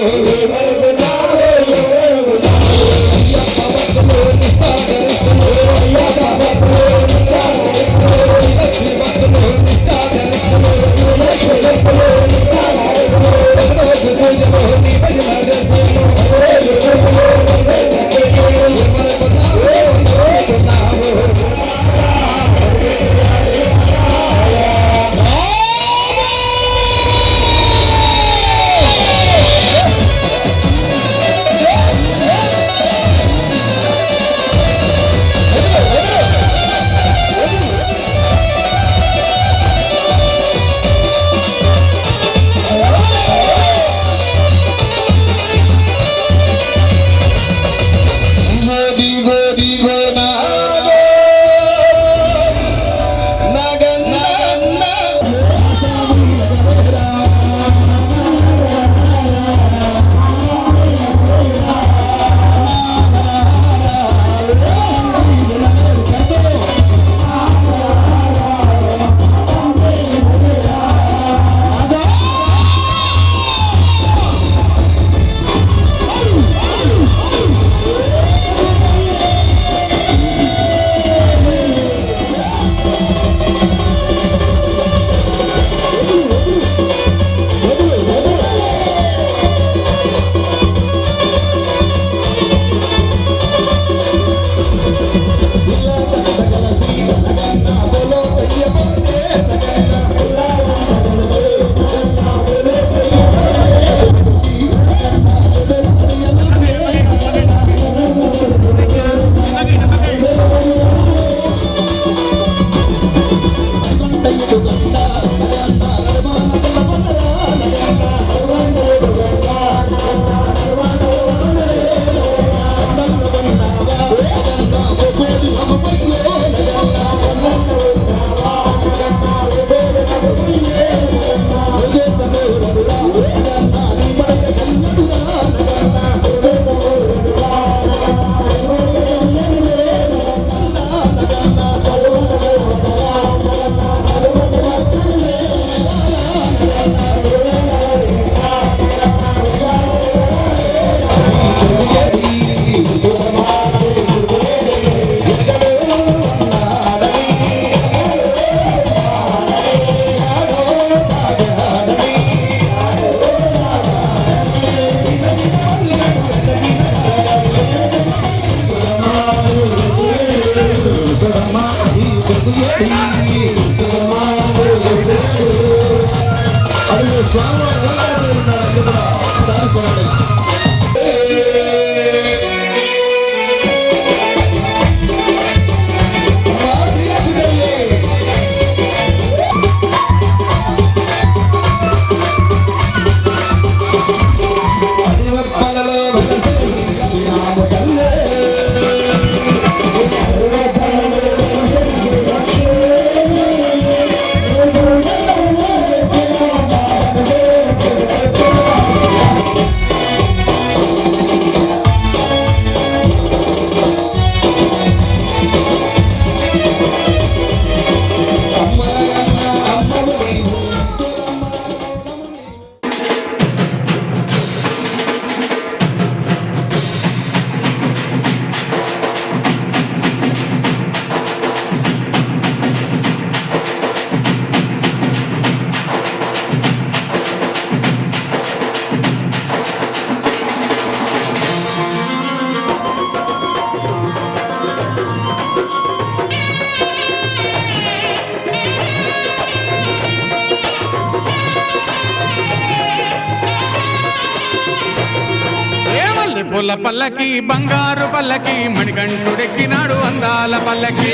Speaker 9: పూల పల్లకి బంగారు పల్లకి మణికంఠుడెక్కినాడు అందాల పల్లకి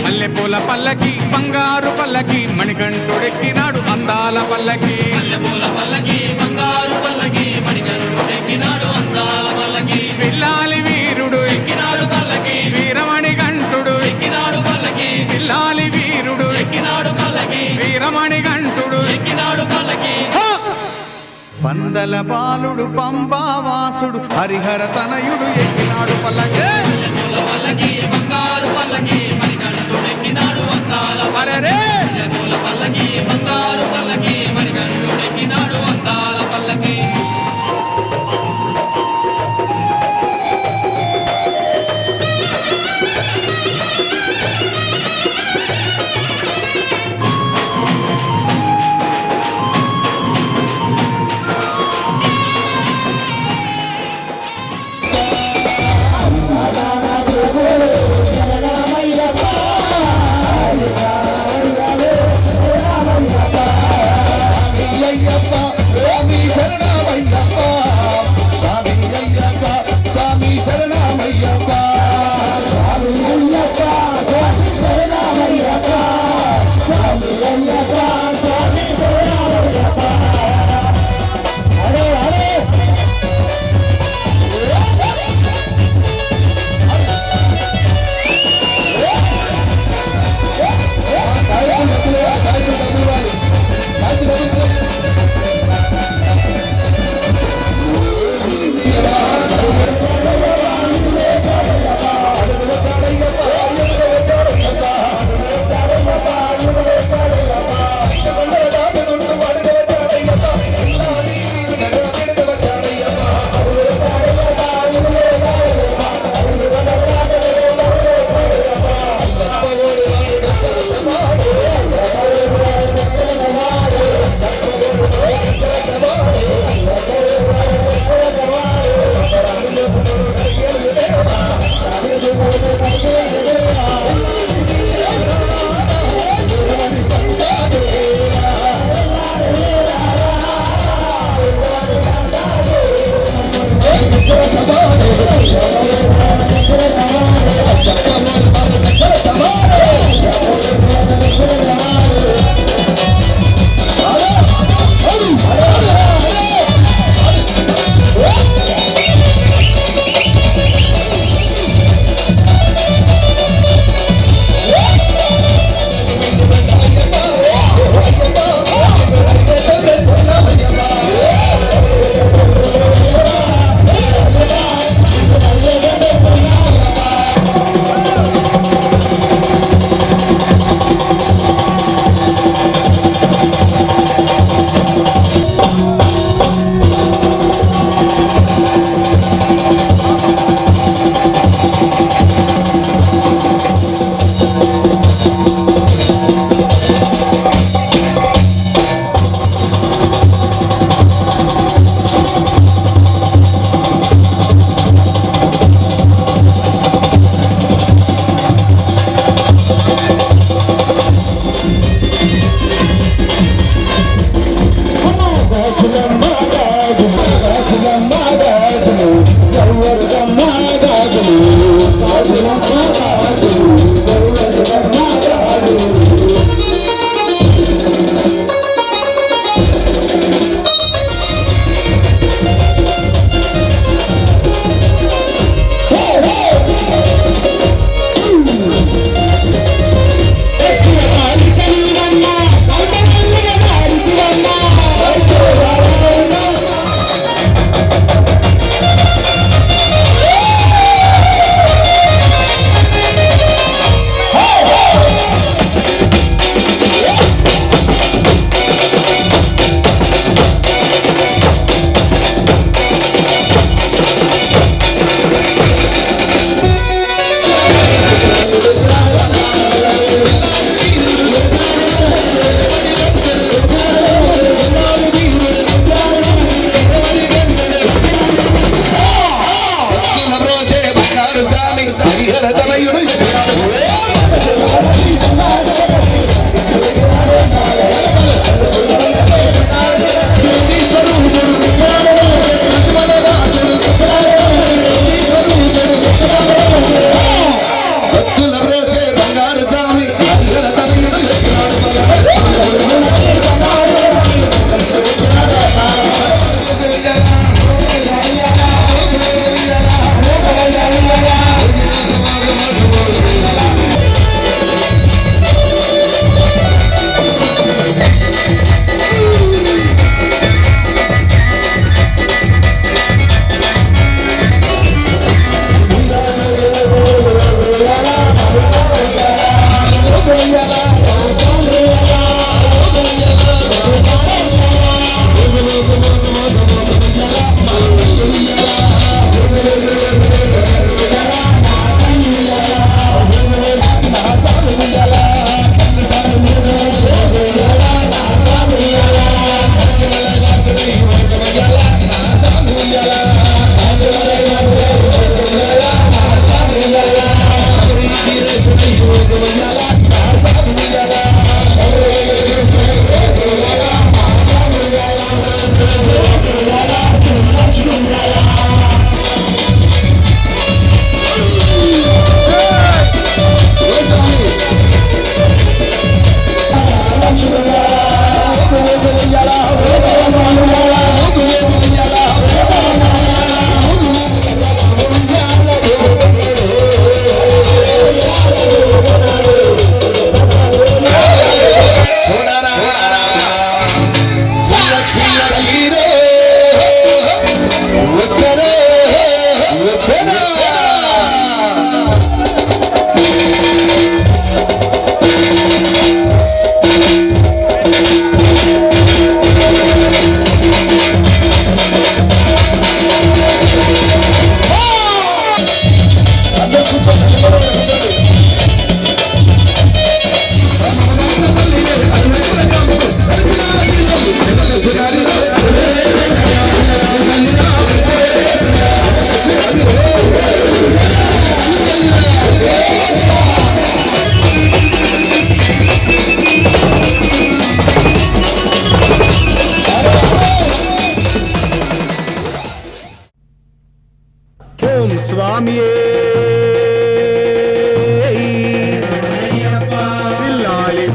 Speaker 9: మల్లె పూల పల్లకి బంగారు పల్లకి మణికంఠుడెక్కినాడు అందాల పల్లకి పిల్లాలి వీరుడు ఎక్కినాడు పల్లకి వీరమణి కంఠుడు ఎక్కినాడు పల్లకి పిల్లాలి వీరుడు ఎక్కినాడు పల్లకి వీరమణి కంఠుడు ఎక్కినాడు పల్లకి పందల బాలుడు పంబావాసుడు హరిహర తనయుడు ఎక్కినాడు పల్లకి బంగారు పల్లకి మణికంఠుడు ఎక్కినాడు అందాల పల్లకి బంగారు పల్లకి మణికంఠుడు ఎక్కినాడు అందాల పల్లకి
Speaker 2: శరణమయ్యప్ప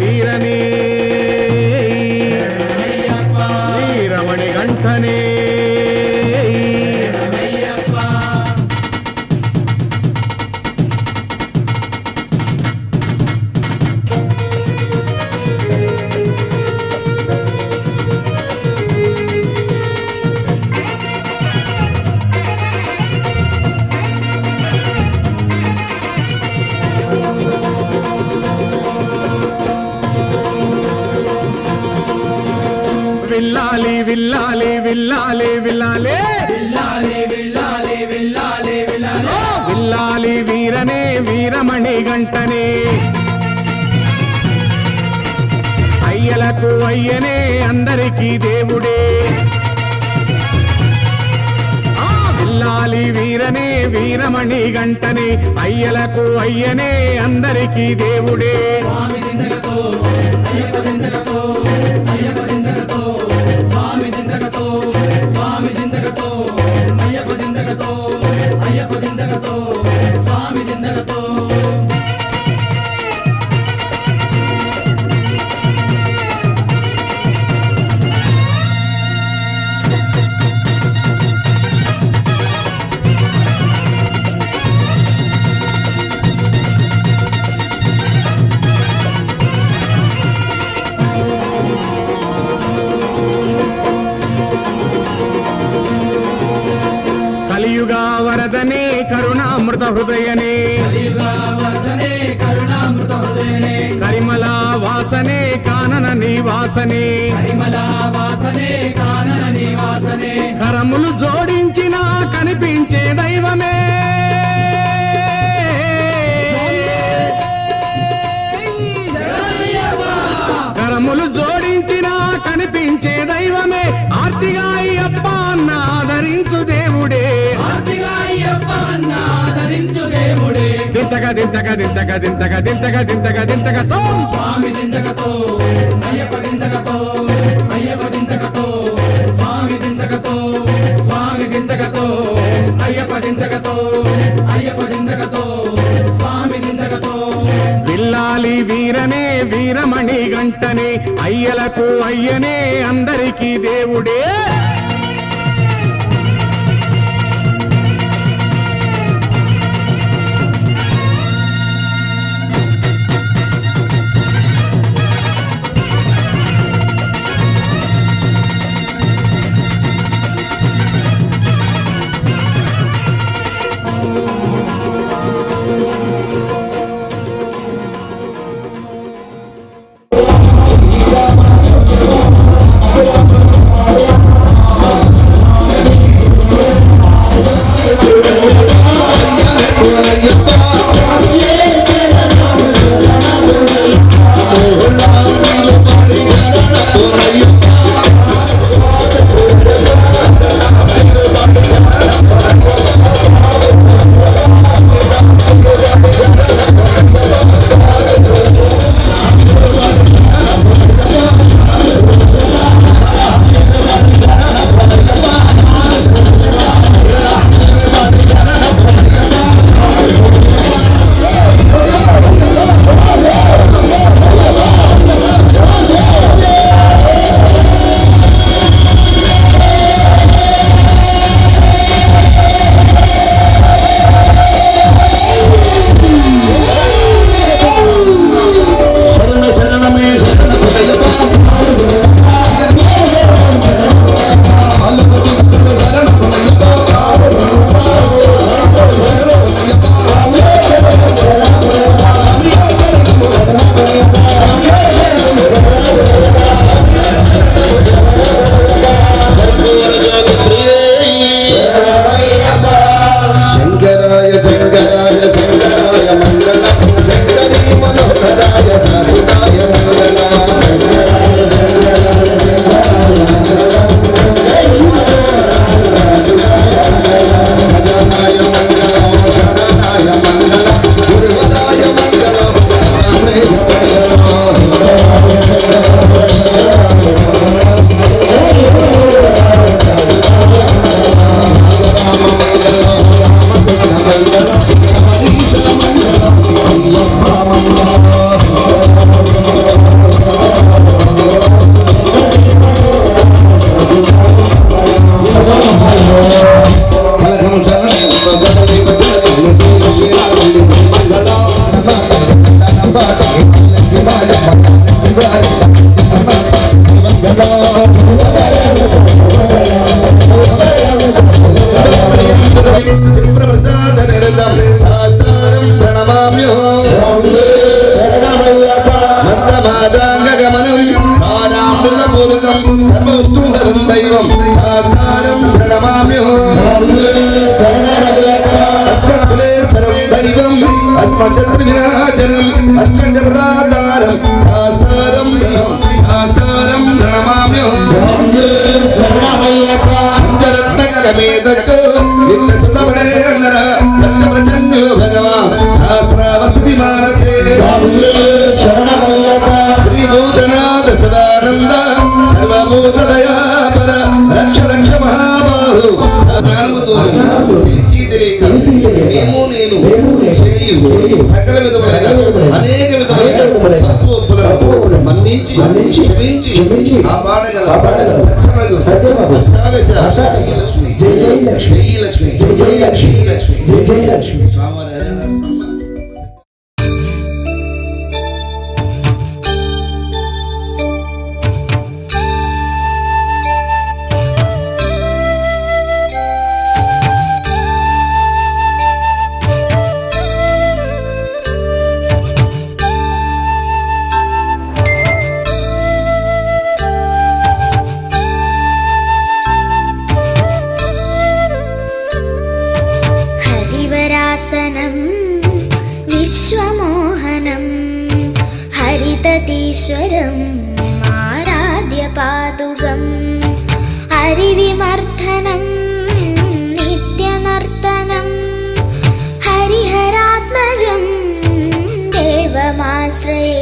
Speaker 9: వీరనే వీరమణి గంటనే విల్లాలి విల్లాలి విల్లాలి విల్లాలి విల్లాలి విల్లాలి విల్లాలి విల్లాలి విల్లాలి వీరనే వీరమణి గంటనే అయ్యలకు అయ్యనే అందరికీ దేవుడే విల్లాలి వీరనే వీరమణి గంటనే అయ్యలకు అయ్యనే అందరికీ దేవుడే కలియుగా వరదనే కరుణామృత హృదయనే కరిమల వాసనే కానన నివాసనే కరములు జోడించిన కనిపించే దైవమే కరములు జోడించిన కనిపించే దైవమే ఆర్తిగా అయ్యప్ప అన్న ఆదరించు దేవుడే దింతక దింతక దింతక దింతక దింతక దింతక దింతకతో స్వామి దింతకతో అయ్యప్ప దింతకతో అయ్యప్ప దింతకతో స్వామి దింతకతో స్వామి దింతకతో అయ్యప్ప దింతకతో అయ్యప్ప దింతకతో స్వామి దింతకతో విల్లాలి వీరనే వీరమణి గంటనే అయ్యలకు అయ్యనే అందరికీ దేవుడే
Speaker 7: ప్రసాద నిరతం శాస్త్రం ప్రణమామ్యో మద్దమాదాంగగమనం సారామృతపూరితం సర్వవిష్ణుధరం దైవం శాస్త్రం ప్రణమామ్యో అస్మకులేశ్వరం దైవం అస్మశత్రు వినాశనం అష్టంజపదాధారం శాస్త్రం దైవం శాస్త్రం ప్రణమామ్యో పంచరత్నకమేదట్టు నిత్య సుతపడే అన్నర సత్యప్రచన్యో భగవాన్ శాస్త్రావసతి మానసే శ్రీభూతనాథ సదానంద సర్వభూత దయాపర రక్ష రక్ష మహాబాహు తెలిసి తెలియక మేము నేను చేయు సకల విధమైన అనేక విధమైన తప్పు ఒప్పులను మన్నించి క్షమించి కాపాడగల సత్యమగు అష్టాదశ శ్రీలక్ష్మి శ్రీలక్ష్మి శ్రీలక్ష్మి స్వామివారి హరిహరస్వామి.
Speaker 8: విశ్వమోహనం హరితీశ్వరం ఆరాధ్య పాదుగం హరివిమర్ధనం నిత్యనర్తనం హరిహరాత్మజం దేవమాశ్రయే.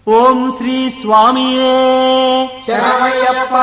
Speaker 2: ఓం శ్రీ స్వామియే
Speaker 3: శరణమయ్యప్ప.